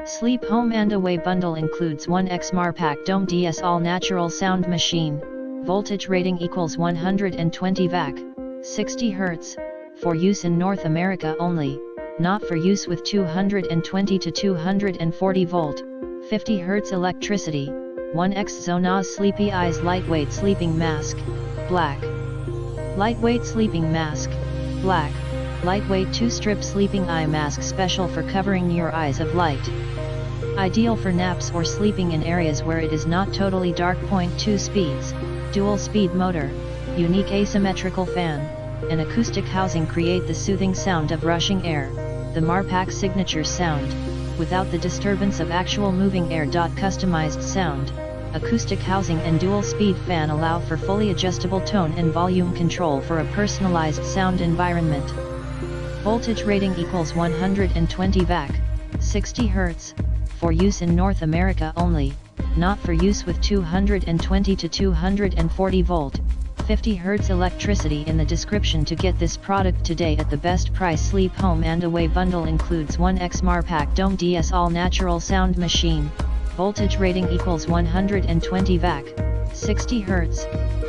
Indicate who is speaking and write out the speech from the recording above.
Speaker 1: Sleep Home and Away bundle includes 1x Marpac Dohm-DS all-natural sound machine, voltage rating equals 120 VAC, 60 Hz, for use in North America only, not for use with 220 to 240 volt, 50 Hz electricity, 1x Zonoz Sleepy Eyes lightweight sleeping mask, black. Lightweight sleeping mask, black. Lightweight 2-strip sleeping eye mask special for covering your eyes of light. Ideal for naps or sleeping in areas where it is not totally dark. 2 speeds, dual speed motor, unique asymmetrical fan, and acoustic housing create the soothing sound of rushing air, the Marpac Signature Sound, without the disturbance of actual moving air. Customized sound, acoustic housing and dual speed fan allow for fully adjustable tone and volume control for a personalized sound environment. Voltage rating equals 120 VAC, 60 Hz, for use in North America only, not for use with 220 to 240 volt, 50 Hz electricity. In the description to get this product today at the best price. Sleep Home and Away bundle includes 1x Marpac Dohm-DS all-natural sound machine, voltage rating equals 120 VAC, 60 Hz,